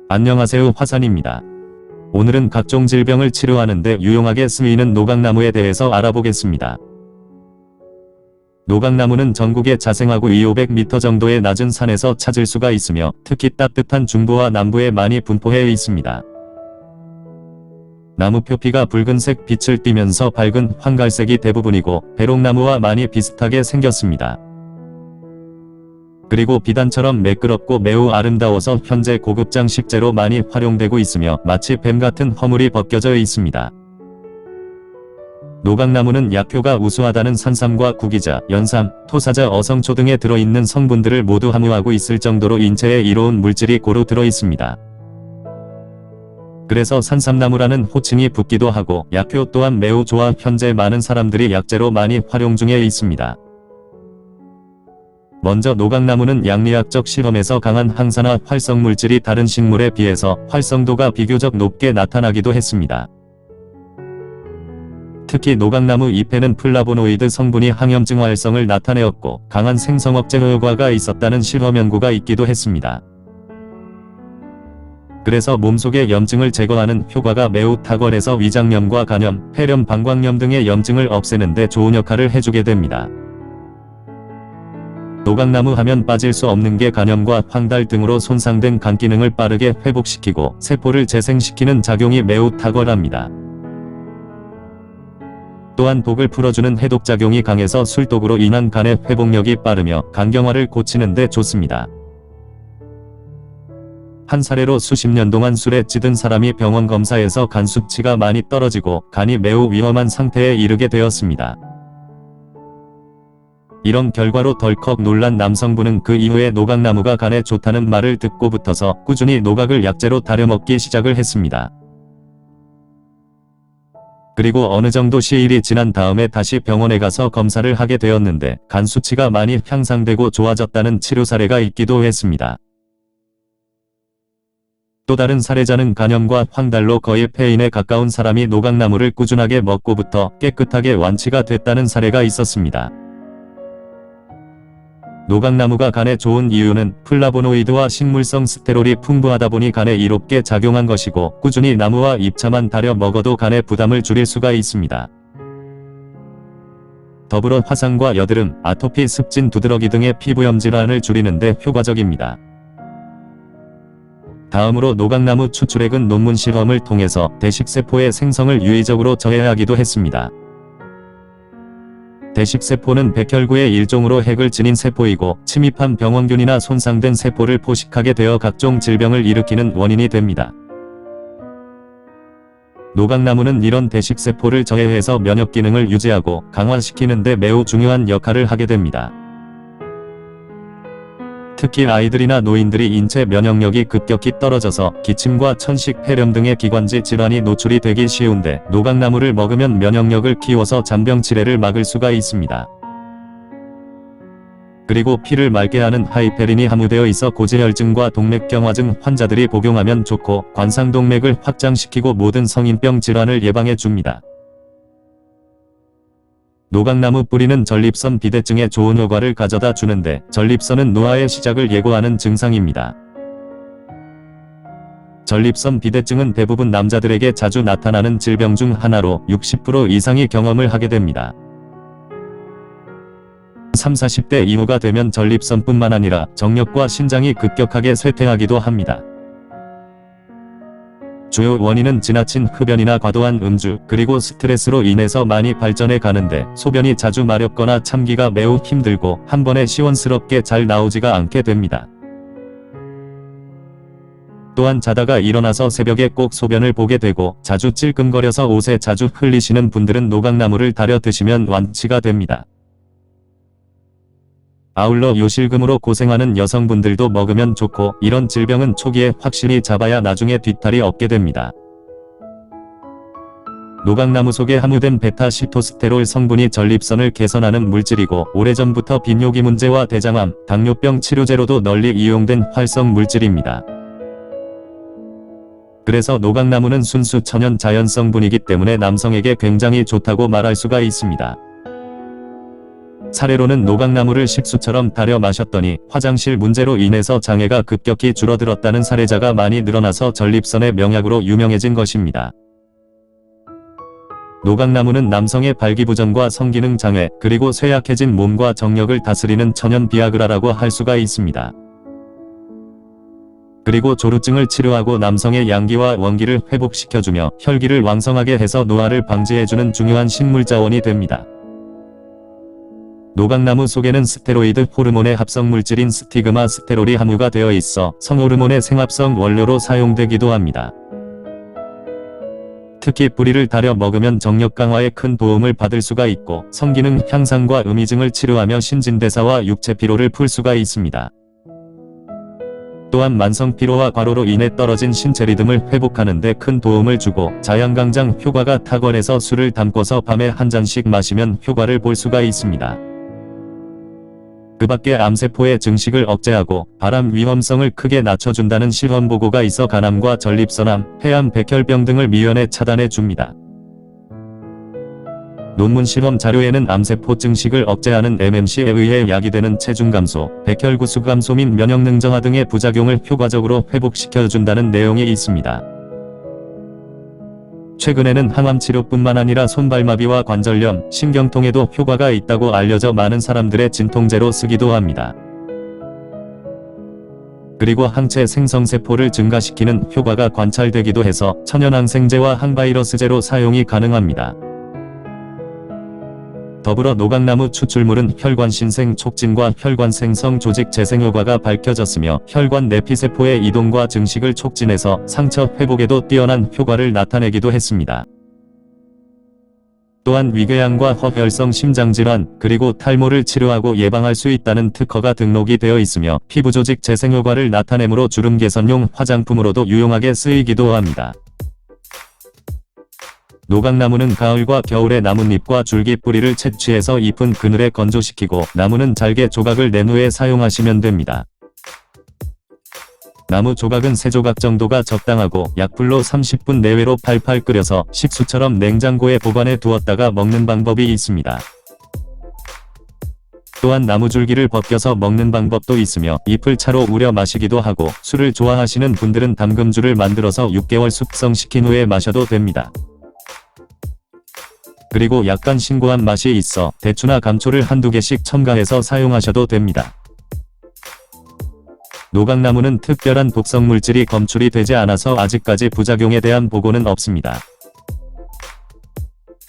안녕하세요, 화산입니다. 오늘은 각종 질병을 치료하는 데 유용하게 쓰이는 노각나무에 대해서 알아보겠습니다. 노각나무는 전국에 자생하고 2,500m 정도의 낮은 산에서 찾을 수가 있으며 특히 따뜻한 중부와 남부에 많이 분포해 있습니다. 나무 표피가 붉은색 빛을 띠면서 밝은 황갈색이 대부분이고 배롱나무와 많이 비슷하게 생겼습니다. 그리고 비단처럼 매끄럽고 매우 아름다워서 현재 고급장 식재로 많이 활용되고 있으며 마치 뱀 같은 허물이 벗겨져 있습니다. 노각나무는 약효가 우수하다는 산삼과 구기자, 연삼, 토사자, 어성초 등에 들어있는 성분들을 모두 함유하고 있을 정도로 인체에 이로운 물질이 고루 들어있습니다. 그래서 산삼나무라는 호칭이 붙기도 하고 약효 또한 매우 좋아 현재 많은 사람들이 약재로 많이 활용 중에 있습니다. 먼저 노각나무는 양리학적 실험에서 강한 항산화 활성 물질이 다른 식물에 비해서 활성도가 비교적 높게 나타나기도 했습니다. 특히 노각나무 잎에는 플라보노이드 성분이 항염증 활성을 나타내었고 강한 생성 억제 효과가 있었다는 실험 연구가 있기도 했습니다. 그래서 몸속의 염증을 제거하는 효과가 매우 탁월해서 위장염과 간염, 폐렴, 방광염 등의 염증을 없애는 데 좋은 역할을 해주게 됩니다. 노각나무 하면 빠질 수 없는 게 간염과 황달 등으로 손상된 간 기능을 빠르게 회복시키고 세포를 재생시키는 작용이 매우 탁월합니다. 또한 독을 풀어주는 해독작용이 강해서 술독으로 인한 간의 회복력이 빠르며 간경화를 고치는 데 좋습니다. 한 사례로 수십 년 동안 술에 찌든 사람이 병원 검사에서 간 수치가 많이 떨어지고 간이 매우 위험한 상태에 이르게 되었습니다. 이런 결과로 덜컥 놀란 남성분은 그 이후에 노각나무가 간에 좋다는 말을 듣고부터서 꾸준히 노각을 약재로 다려먹기 시작을 했습니다. 그리고 어느 정도 시일이 지난 다음에 다시 병원에 가서 검사를 하게 되었는데 간 수치가 많이 향상되고 좋아졌다는 치료 사례가 있기도 했습니다. 또 다른 사례자는 간염과 황달로 거의 폐인에 가까운 사람이 노각나무를 꾸준하게 먹고부터 깨끗하게 완치가 됐다는 사례가 있었습니다. 노각나무가 간에 좋은 이유는 플라보노이드와 식물성 스테롤이 풍부하다 보니 간에 이롭게 작용한 것이고 꾸준히 나무와 잎차만 다려 먹어도 간의 부담을 줄일 수가 있습니다. 더불어 화상과 여드름, 아토피, 습진, 두드러기 등의 피부염 질환을 줄이는 데 효과적입니다. 다음으로 노각나무 추출액은 논문 실험을 통해서 대식세포의 생성을 유의적으로 저해하기도 했습니다. 대식세포는 백혈구의 일종으로 핵을 지닌 세포이고 침입한 병원균이나 손상된 세포를 포식하게 되어 각종 질병을 일으키는 원인이 됩니다. 노각나무는 이런 대식세포를 저해해서 면역기능을 유지하고 강화시키는 데 매우 중요한 역할을 하게 됩니다. 특히 아이들이나 노인들이 인체 면역력이 급격히 떨어져서 기침과 천식, 폐렴 등의 기관지 질환이 노출이 되기 쉬운데 노각나무를 먹으면 면역력을 키워서 잔병 치레를 막을 수가 있습니다. 그리고 피를 맑게 하는 하이페린이 함유되어 있어 고지혈증과 동맥경화증 환자들이 복용하면 좋고 관상동맥을 확장시키고 모든 성인병 질환을 예방해 줍니다. 노각나무 뿌리는 전립선 비대증에 좋은 효과를 가져다 주는데 전립선은 노화의 시작을 예고하는 증상입니다. 전립선 비대증은 대부분 남자들에게 자주 나타나는 질병 중 하나로 60% 이상이 경험을 하게 됩니다. 30, 40대 이후가 되면 전립선뿐만 아니라 정력과 신장이 급격하게 쇠퇴하기도 합니다. 주요 원인은 지나친 흡연이나 과도한 음주, 그리고 스트레스로 인해서 많이 발전해 가는데 소변이 자주 마렵거나 참기가 매우 힘들고 한 번에 시원스럽게 잘 나오지가 않게 됩니다. 또한 자다가 일어나서 새벽에 꼭 소변을 보게 되고 자주 찔끔거려서 옷에 자주 흘리시는 분들은 노각나무를 다려 드시면 완치가 됩니다. 아울러 요실금으로 고생하는 여성분들도 먹으면 좋고 이런 질병은 초기에 확실히 잡아야 나중에 뒤탈이 없게 됩니다. 노각나무 속에 함유된 베타-시토스테롤 성분이 전립선을 개선하는 물질이고 오래전부터 빈뇨기 문제와 대장암, 당뇨병 치료제로도 널리 이용된 활성 물질입니다. 그래서 노각나무는 순수 천연 자연 성분이기 때문에 남성에게 굉장히 좋다고 말할 수가 있습니다. 사례로는 노각나무를 식수처럼 달여 마셨더니 화장실 문제로 인해서 장애가 급격히 줄어들었다는 사례자가 많이 늘어나서 전립선의 명약으로 유명해진 것입니다. 노각나무는 남성의 발기부전과 성기능 장애, 그리고 쇠약해진 몸과 정력을 다스리는 천연 비아그라라고 할 수가 있습니다. 그리고 조루증을 치료하고 남성의 양기와 원기를 회복시켜주며 혈기를 왕성하게 해서 노화를 방지해주는 중요한 식물자원이 됩니다. 노각나무 속에는 스테로이드 호르몬의 합성물질인 스티그마 스테롤이 함유가 되어 있어 성호르몬의 생합성 원료로 사용되기도 합니다. 특히 뿌리를 달여 먹으면 정력 강화에 큰 도움을 받을 수가 있고 성기능 향상과 음이증을 치료하며 신진대사와 육체 피로를 풀 수가 있습니다. 또한 만성 피로와 과로로 인해 떨어진 신체 리듬을 회복하는 데 큰 도움을 주고 자양강장 효과가 탁월해서 술을 담궈서 밤에 한 잔씩 마시면 효과를 볼 수가 있습니다. 그 밖에 암세포의 증식을 억제하고 발암 위험성을 크게 낮춰준다는 실험 보고가 있어 간암과 전립선암, 폐암, 백혈병 등을 미연에 차단해 줍니다. 논문 실험 자료에는 암세포 증식을 억제하는 MMC에 의해 야기되는 체중 감소, 백혈구수 감소 및 면역 능정화 등의 부작용을 효과적으로 회복시켜준다는 내용이 있습니다. 최근에는 항암 치료뿐만 아니라 손발마비와 관절염, 신경통에도 효과가 있다고 알려져 많은 사람들의 진통제로 쓰기도 합니다. 그리고 항체 생성세포를 증가시키는 효과가 관찰되기도 해서 천연항생제와 항바이러스제로 사용이 가능합니다. 더불어 노각나무 추출물은 혈관신생 촉진과 혈관생성 조직 재생 효과가 밝혀졌으며 혈관 내피세포의 이동과 증식을 촉진해서 상처 회복에도 뛰어난 효과를 나타내기도 했습니다. 또한 위궤양과 허혈성 심장질환, 그리고 탈모를 치료하고 예방할 수 있다는 특허가 등록이 되어 있으며 피부조직 재생 효과를 나타내므로 주름 개선용 화장품으로도 유용하게 쓰이기도 합니다. 노각나무는 가을과 겨울에 나뭇잎과 줄기 뿌리를 채취해서 잎은 그늘에 건조시키고 나무는 잘게 조각을 낸 후에 사용하시면 됩니다. 나무 조각은 3조각 정도가 적당하고 약불로 30분 내외로 팔팔 끓여서 식수처럼 냉장고에 보관해 두었다가 먹는 방법이 있습니다. 또한 나무줄기를 벗겨서 먹는 방법도 있으며 잎을 차로 우려 마시기도 하고 술을 좋아하시는 분들은 담금주를 만들어서 6개월 숙성시킨 후에 마셔도 됩니다. 그리고 약간 신고한 맛이 있어 대추나 감초를 한두 개씩 첨가해서 사용하셔도 됩니다. 노각나무는 특별한 독성물질이 검출이 되지 않아서 아직까지 부작용에 대한 보고는 없습니다.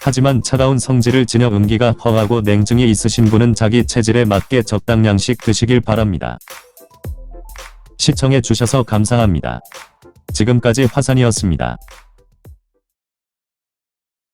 하지만 차가운 성질을 지녀 음기가 허하고 냉증이 있으신 분은 자기 체질에 맞게 적당량씩 드시길 바랍니다. 시청해 주셔서 감사합니다. 지금까지 화산이었습니다.